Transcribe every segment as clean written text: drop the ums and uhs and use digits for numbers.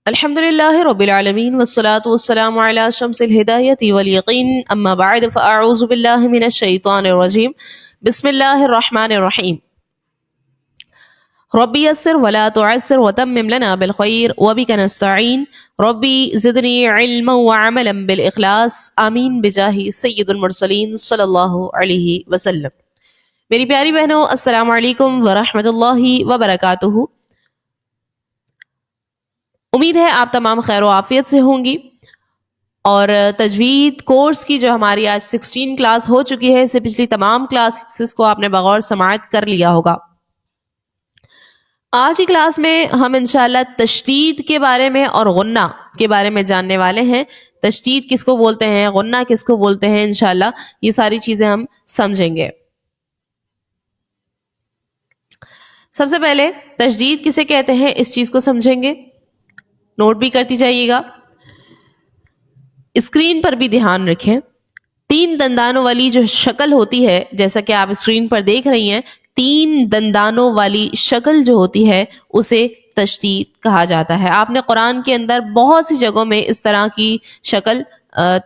الحمد لله رب العالمين والصلاة والسلام على شمس الهداية واليقين أما بعد فأعوذ بالله من الشيطان الرجيم بسم الله الرحمن الرحيم ربي يسر ولا تعسر وتمم لنا بالخير وبك نستعين ربي زدني علما وعملا بالإخلاص آمين بجاه سيد المرسلين صلی اللہ علیہ وسلم۔ میری پیاری بہنوں، السلام علیکم ورحمۃ اللہ وبرکاتہ۔ امید ہے آپ تمام خیر و عافیت سے ہوں گی، اور تجوید کورس کی جو ہماری آج 16 کلاس ہو چکی ہے، اسے پچھلی تمام کلاسز کو آپ نے بغور سماعت کر لیا ہوگا۔ آج کی کلاس میں ہم انشاءاللہ تشدید کے بارے میں اور غنہ کے بارے میں جاننے والے ہیں۔ تشدید کس کو بولتے ہیں، غنہ کس کو بولتے ہیں، انشاءاللہ یہ ساری چیزیں ہم سمجھیں گے۔ سب سے پہلے تشدید کسے کہتے ہیں اس چیز کو سمجھیں گے، نوٹ بھی کرتی جائیے گا، اسکرین پر بھی دھیان رکھیں۔ 3 دندانوں والی جو شکل ہوتی ہے، جیسا کہ آپ اسکرین پر دیکھ رہی ہیں، 3 دندانوں والی شکل جو ہوتی ہے اسے تشدید کہا جاتا ہے۔ آپ نے قرآن کے اندر بہت سی جگہوں میں اس طرح کی شکل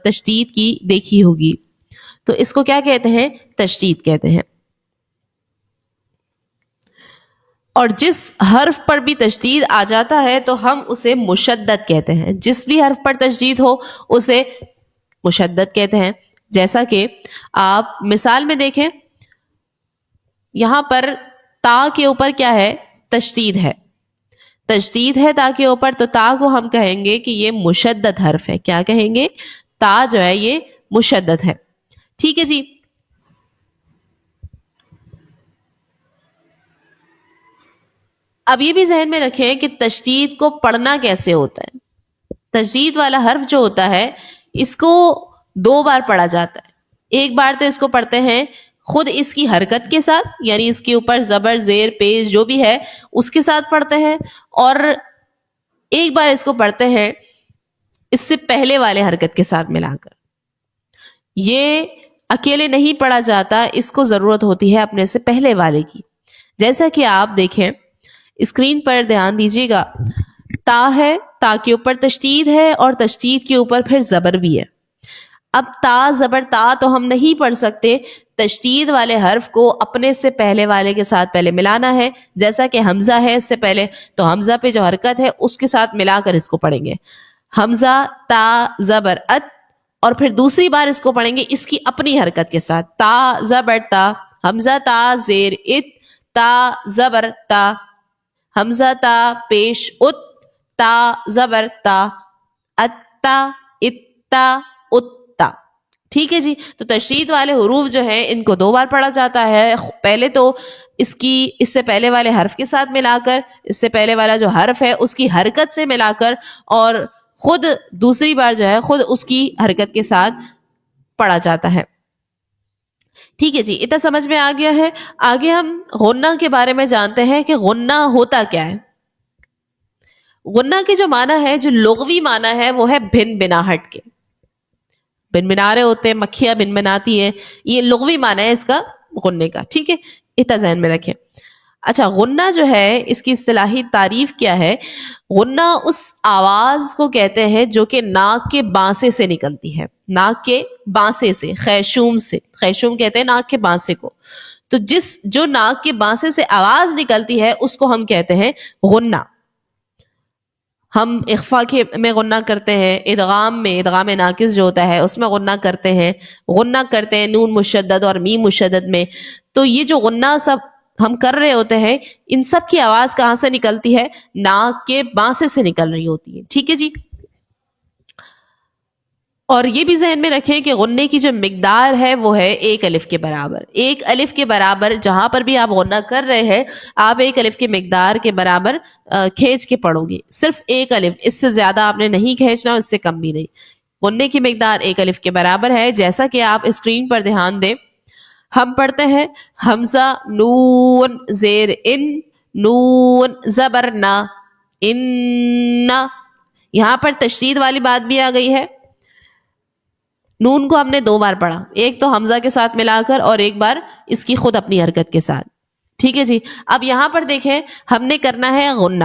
تشدید کی دیکھی ہوگی، تو اس کو کیا کہتے ہیں؟ تشدید کہتے ہیں۔ اور جس حرف پر بھی تشدید آ جاتا ہے تو ہم اسے مشدد کہتے ہیں۔ جس بھی حرف پر تشدید ہو اسے مشدد کہتے ہیں۔ جیسا کہ آپ مثال میں دیکھیں، یہاں پر تا کے اوپر کیا ہے؟ تشدید ہے۔ تشدید ہے تا کے اوپر، تو تا کو ہم کہیں گے کہ یہ مشدد حرف ہے۔ کیا کہیں گے؟ تا جو ہے یہ مشدد ہے۔ ٹھیک ہے جی۔ اب یہ بھی ذہن میں رکھیں کہ تشدید کو پڑھنا کیسے ہوتا ہے۔ تشدید والا حرف جو ہوتا ہے اس کو 2 بار پڑھا جاتا ہے۔ ایک بار تو اس کو پڑھتے ہیں خود اس کی حرکت کے ساتھ، یعنی اس کے اوپر زبر، زیر، پیش جو بھی ہے اس کے ساتھ پڑھتے ہیں، اور ایک بار اس کو پڑھتے ہیں اس سے پہلے والے حرکت کے ساتھ ملا کر۔ یہ اکیلے نہیں پڑھا جاتا، اس کو ضرورت ہوتی ہے اپنے سے پہلے والے کی۔ جیسا کہ آپ دیکھیں اسکرین پر دھیان دیجیے گا، تا ہے، تا کے اوپر تشدید ہے، اور تشدید کے اوپر پھر زبر بھی ہے۔ اب تا زبر تا تو ہم نہیں پڑھ سکتے، تشدید والے حرف کو اپنے سے پہلے والے کے ساتھ پہلے ملانا ہے۔ جیسا کہ حمزہ ہے اس سے پہلے، تو حمزہ پہ جو حرکت ہے اس کے ساتھ ملا کر اس کو پڑھیں گے۔ حمزہ تا زبر ات، اور پھر دوسری بار اس کو پڑھیں گے اس کی اپنی حرکت کے ساتھ، تا زبر تا، حمزہ تا زیر ات، تا زبر تا، حمزہ تا پیش ات، تا زبر تا، اتا اتا اتا۔ ٹھیک ہے جی۔ تو تشدید والے حروف جو ہیں ان کو 2 بار پڑھا جاتا ہے۔ پہلے تو اس سے پہلے والے حرف کے ساتھ ملا کر، اس سے پہلے والا جو حرف ہے اس کی حرکت سے ملا کر، اور خود دوسری بار جو ہے خود اس کی حرکت کے ساتھ پڑھا جاتا ہے۔ ٹھیک ہے جی، اتنا سمجھ میں آ گیا ہے۔ آگے ہم غنہ کے بارے میں جانتے ہیں کہ غنہ ہوتا کیا ہے۔ غنہ کے جو معنی ہے، جو لغوی معنی ہے، وہ ہے بھن بناہٹ کے۔ بن بنا رہے ہوتے ہیں، مکھیاں بن بناتی ہے، یہ لغوی معنی ہے اس کا، غنہ کا۔ ٹھیک ہے، اتنا ذہن میں رکھیں۔ اچھا، غنہ جو ہے اس کی اصطلاحی تعریف کیا ہے؟ غنہ اس آواز کو کہتے ہیں جو کہ ناک کے بانسے سے نکلتی ہے۔ ناک کے بانسے سے، خیشوم سے، خیشوم کہتے ہیں ناک کے بانسے کو۔ تو جو ناک کے بانسے سے آواز نکلتی ہے اس کو ہم کہتے ہیں غنہ۔ ہم اخفا میں غنہ کرتے ہیں، ادغام میں، ادغام ناقص جو ہوتا ہے اس میں غنہ کرتے ہیں، غنہ کرتے ہیں نون مشدد اور میم مشدد میں۔ تو یہ جو غنہ سب ہم کر رہے ہوتے ہیں، ان سب کی آواز کہاں سے نکلتی ہے؟ ناک کے بانسے سے نکل رہی ہوتی ہے۔ ٹھیک ہے جی۔ اور یہ بھی ذہن میں رکھیں کہ غنے کی جو مقدار ہے وہ ہے 1 الف کے برابر۔ 1 الف کے برابر جہاں پر بھی آپ غنہ کر رہے ہیں، آپ 1 الف کے مقدار کے برابر کھینچ کے پڑھو گے۔ صرف 1 الف، اس سے زیادہ آپ نے نہیں کھینچنا، اس سے کم بھی نہیں۔ غنے کی مقدار 1 الف کے برابر ہے۔ جیسا کہ آپ اسکرین پر دھیان دیں، ہم پڑھتے ہیں حمزہ نون زیر ان، نون زبر نا، ان۔ یہاں پر تشدید والی بات بھی آ گئی ہے۔ نون کو ہم نے 2 بار پڑھا، ایک تو حمزہ کے ساتھ ملا کر، اور ایک بار اس کی خود اپنی حرکت کے ساتھ۔ ٹھیک ہے جی۔ اب یہاں پر دیکھیں، ہم نے کرنا ہے غنہ۔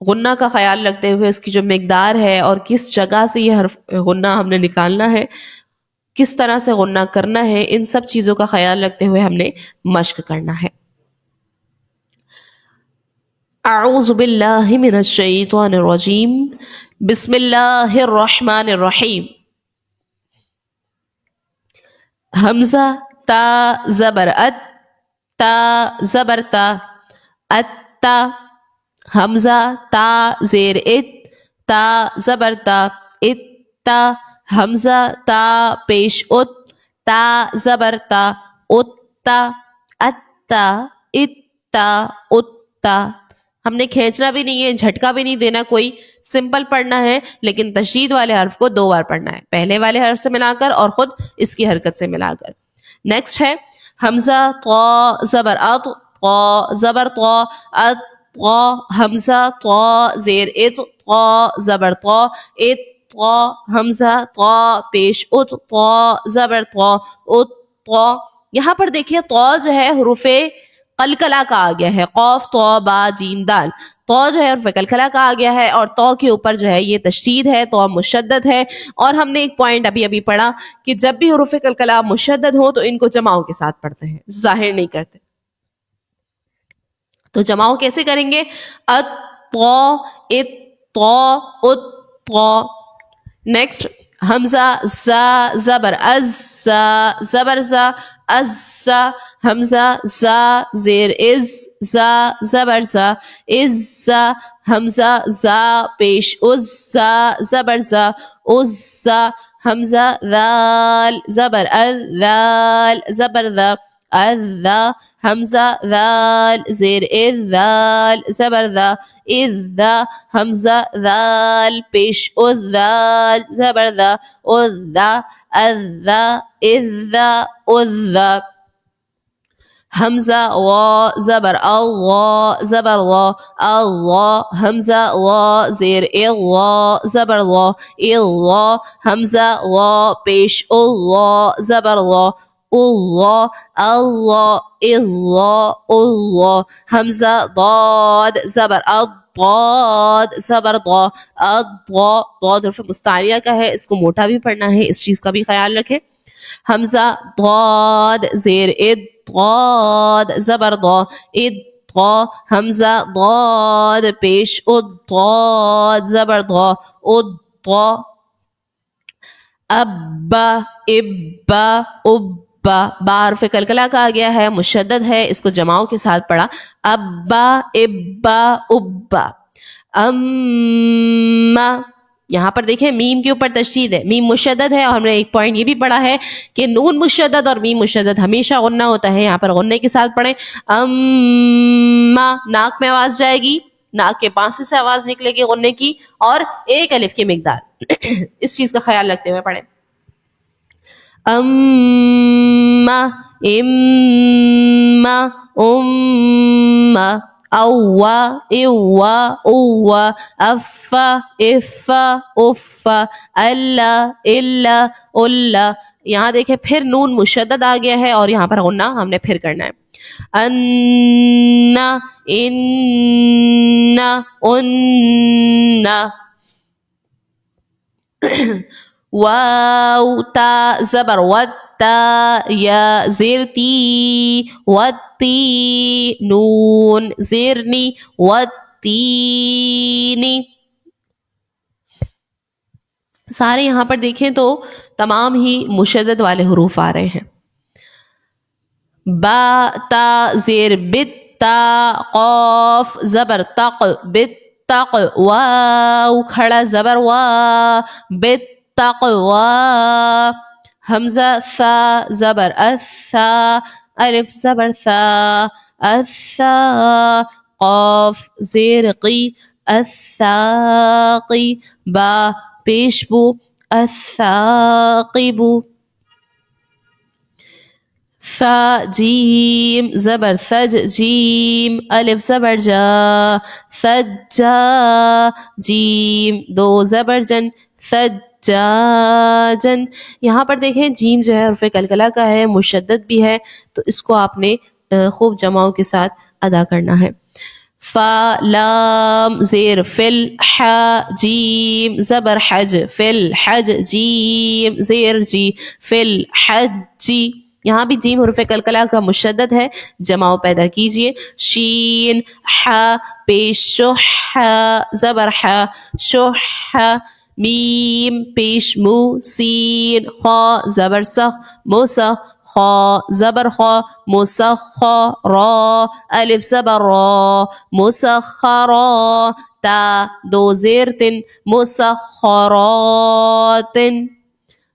غنہ کا خیال رکھتے ہوئے اس کی جو مقدار ہے اور کس جگہ سے یہ حرف غنہ ہم نے نکالنا ہے، کس طرح سے غنہ کرنا ہے، ان سب چیزوں کا خیال رکھتے ہوئے ہم نے مشق کرنا ہے. اعوذ باللہ من الشیطان الرجیم، بسم اللہ الرحمن الرحیم. حمزہ تا زبر ات، تا زبر تا، اتا. حمزہ تا زیر ات، تا زبر تا، اتا. حمزہ تا پیش ات، تا زبر تا، اتا. اتا اتا اتا. ہم نے کھینچنا بھی نہیں ہے، جھٹکا بھی نہیں دینا کوئی، سمپل پڑھنا ہے، لیکن تشدید والے حرف کو 2 بار پڑھنا ہے، پہلے والے حرف سے ملا کر اور خود اس کی حرکت سے ملا کر. نیکسٹ ہے حمزہ طا زبر اط، طا زبر طا، ات طا. حمزہ طا زیر ات، طا زبر طا، ات طا. حمزہ طا پیش ات، طا زبر طا، ات طا. یہاں پر دیکھیے طا جو ہے حروف قلقلہ کا آ گیا ہے، قاف طا با جیم دال. طا جو ہے حرف قلقلہ کا آ گیا ہے اور طا کے اوپر جو ہے یہ تشدید ہے، طا مشدد ہے. اور ہم نے ایک پوائنٹ ابھی پڑھا کہ جب بھی حروف قلقلہ مشدد ہو تو ان کو جماؤں کے ساتھ پڑھتے ہیں، ظاہر نہیں کرتے. تو جماؤں کیسے کریں گے؟ ات طا ات طا ات طا. نیکسٹ حمزہ زا زبر از، زا زبر زا، از زا. حمزہ زا زیر از، زا زبر زا، از زا. حمزہ زا پیش از، زا زبر زا، از زا. حمزہ ذال زبر ال، ذال زبر ذا، الذا. حمزہ ذال زیر اذ، ذال زبر ذا، اذا. حمزہ ذال پیش اذ، ذال زبر ذا، اذا. اذا اذا اذا. حمزہ وا زبر اللہ زبر وا، اللہ. حمزہ وا زیر اللہ زبر وا، اللہ. حمزہ وا پیش اللہ زبر وا، اللہ. اللہ اللہ اللہ. حمزہ ضاد زبر ضاد زبر ضا، الضا. ضاد حرف مستعلیہ کا ہے، اس کو موٹا بھی پڑھنا ہے، اس چیز کا بھی خیال رکھیں. حمزہ ضاد زیر اد، ضاد زبر ضا، اد ضا. حمزہ ضاد پیش اد، ضاد زبر ضا، اد ضا. ابا ابا ابا. با حرف قلقلہ کا آ گیا ہے، مشدد ہے، اس کو جماؤں کے ساتھ پڑھا. ابا ابا ابا. اما. یہاں پر دیکھیں میم کے اوپر تشدید ہے، میم مشدد ہے، اور ہم نے ایک پوائنٹ یہ بھی پڑھا ہے کہ نون مشدد اور میم مشدد ہمیشہ غنہ ہوتا ہے. یہاں پر غنے کے ساتھ پڑھیں. اما. ناک میں آواز جائے گی، ناک کے پانسے سے آواز نکلے گی غنے کی، اور ایک الف کی مقدار اس چیز کا خیال رکھتے ہوئے پڑھیں. اما اما اما. اوا اوا اوا. افا افا افا. اللہ الا الا. یہاں دیکھیں پھر نون مشدد آ گیا ہے اور یہاں پر غنہ ہم نے پھر کرنا ہے. انا انا انا. واو تا زبر وتا، یا زیر تی، وتی. نون زیرنی، وتینی. سارے یہاں پر دیکھیں تو تمام ہی مشدد والے حروف آ رہے ہیں. با تا زیر بت، تا. قاف زبر تق، بت تق. واو کھڑا زبر وا، بت تقوا. حمزہ ثا زبر اثا، الف زبر ثا، اثا. قاف زیر قی، الثاقی. با پیش بو، الثاقبو. ثا جیم زبر ثج، جیم. الف زبر جا، ثجا. جیم 2 زبر جن، ثجاجن. یہاں پر دیکھیں جیم جو ہے حرف قلقلہ کا ہے، مشدد بھی ہے، تو اس کو آپ نے خوب جماؤں کے ساتھ ادا کرنا ہے. فا لام زیر فل ح جیم زبر حج فل حج جیم زیر جی فل حجی. یہاں بھی جیم حرف قلقلہ کا مشدد ہے، جماؤ پیدا کیجئے. شین ح پیش شح زبر ح شح. میم پیش مو سین خا زبر سخ موسخ خا زبر خا مسخ را الف زبر را مسخرا. تا دو زیر تن مسخرات.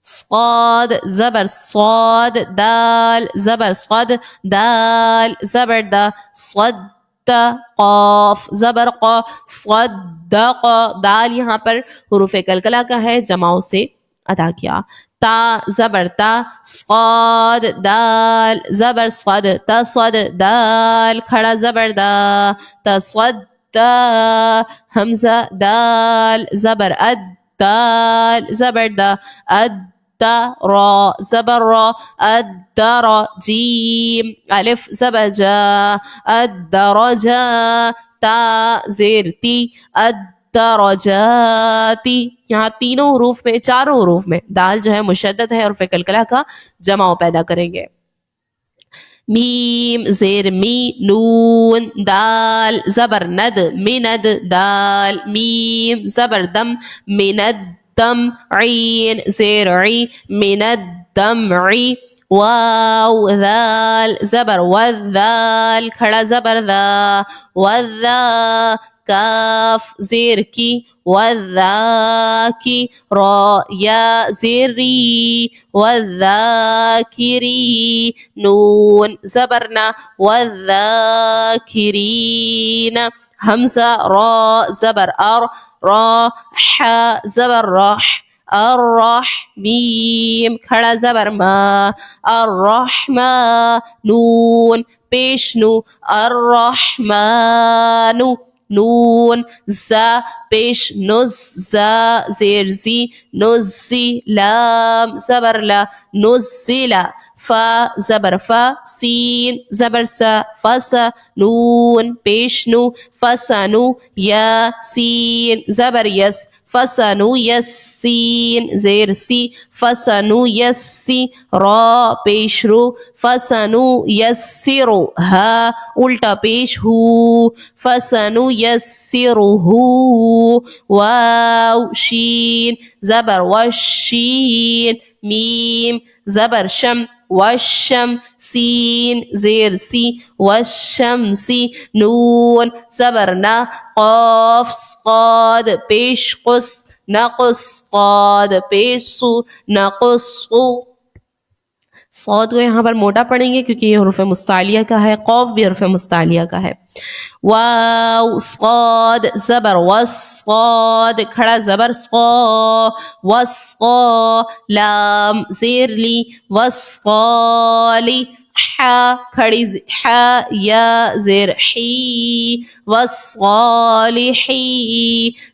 صاد زبر صاد دال زبر صاد دال زبر دا صد قاف زبر قا صدق. دال یہاں پر حروف قلقلہ کا ہے، جماؤ سے ادا کیا. تا زبر تا صاد دال زبر صاد تصد دال کھڑا زبر دا تصد حمزہ دال زبر اد دال زبر دا اد را زبر را الدر. جیم الف زبر جا الدرجا. تا زیر تی الدرجاتی. یہاں تینوں حروف میں، چاروں حروف میں دال جو ہے مشدد ہے، حرف قلقلہ کا جماؤ پیدا کریں گے. میم زیر می نون دال زبر ند مند دال میم زبر دم مند دم عین زیر عی من الدمع. واو ذال زبر وذال کھڑا زبر ذا وذا. کاف زیر کی وذاکی. را یا زیر ری وذاکری. نون زبرنا وذاکرین. حمزہ را زبر ار را ح زبر رح الرح. میم کھڑا زبر ما الرحما. نون پیش نو الرحمن. نون زا پیش نز زا زیر زی نزی. لام زبر لا نزلا. فا زبر فا سین زبر سا فسا. نون پیش نو فسنو. یا سین زبر یس فسنو یسین زیر سی فسنو یسی. را پیش رو فسنو یسرو. ہا الٹا پیش ہو فسنو یسرو. واو شین زبر وشین. میم زبر شم وشم سین زیر سی وشمسی. نون زبر نا قاف صاد پیش قس نقص قاد پیش سو نقصو. صاد کو یہاں پر موٹا پڑھیں گے کیونکہ یہ حروف مستعلیہ کا ہے، قاف بھی حروف مستعلیہ کا ہے. واو صاد زبر وصاد کھڑا زبر صا وصا. لام زیر لی وصالی. ح کھڑی ح یا زیر حی وصالحی.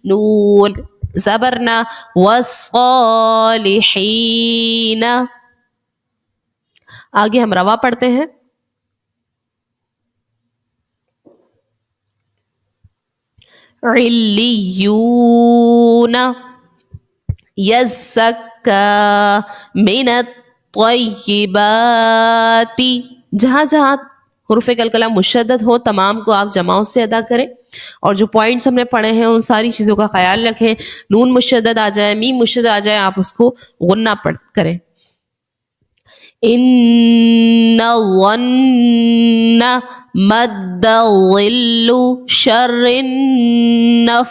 نون زبرنا وصالحین. آگے ہم روا پڑھتے ہیں. علیون یزکا من الطیبات. جہاں جہاں حروف قلقلہ مشدد ہو تمام کو آپ جماؤں سے ادا کریں، اور جو پوائنٹس ہم نے پڑھے ہیں ان ساری چیزوں کا خیال رکھیں. نون مشدد آ جائے میم مشدد آ جائے آپ اس کو غنہ کریں. ان الظن مد الظل شر النفاثات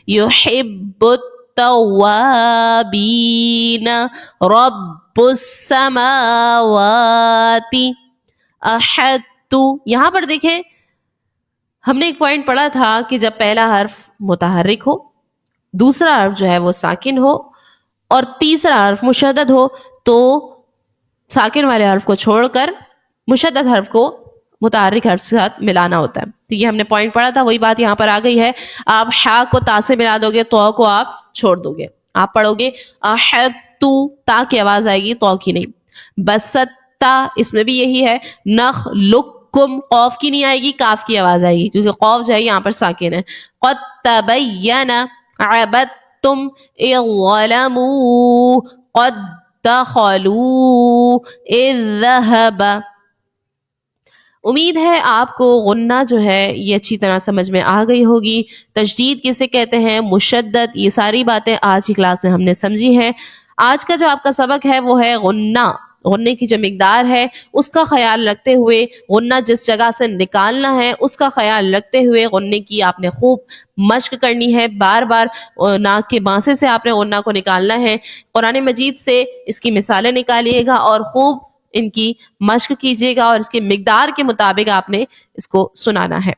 يحب التوابين رب السماوات احد. یہاں پر دیکھیں ہم نے ایک پوائنٹ پڑھا تھا کہ جب پہلا حرف متحرک ہو، دوسرا حرف جو ہے وہ ساکن ہو، اور تیسرا حرف مشدد ہو، تو ساکن والے حرف کو چھوڑ کر مشدد حرف کو متحرک حرف کے ساتھ ملانا ہوتا ہے. تو یہ ہم نے پوائنٹ پڑھا تھا، وہی بات یہاں پر آ گئی ہے. آپ حا کو تا سے ملا دو گے، تو کو آپ چھوڑ دو گے. آپ پڑھو گے احدتو، تا کی آواز آئے گی، تو کی نہیں. بستا اس میں بھی یہی ہے. نخلق کم قوف کی نہیں آئے گی, کاف کی آواز آئے گی, کیونکہ قوف جو ہے یہاں پر ساکن ہے. قد تبین عبدتم اذ ظلموا قد دخلوا اذ ذهب. امید ہے آپ کو غنہ جو ہے یہ اچھی طرح سمجھ میں آ گئی ہوگی. تشدید کسے کہتے ہیں, مشدد, یہ ساری باتیں آج کی کلاس میں ہم نے سمجھی ہیں. آج کا جو آپ کا سبق ہے وہ ہے غنہ. غنے کی جو مقدار ہے اس کا خیال رکھتے ہوئے, غنہ جس جگہ سے نکالنا ہے اس کا خیال رکھتے ہوئے غنے کی آپ نے خوب مشق کرنی ہے. بار بار ناک کے بانسے سے آپ نے غنہ کو نکالنا ہے. قرآن مجید سے اس کی مثالیں نکالیے گا اور خوب ان کی مشق کیجیے گا, اور اس کی مقدار کے مطابق آپ نے اس کو سنانا ہے.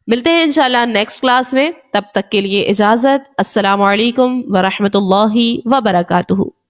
ملتے ہیں انشاءاللہ نیکسٹ کلاس میں, تب تک کے لیے اجازت. السلام علیکم ورحمۃ اللہ وبرکاتہ.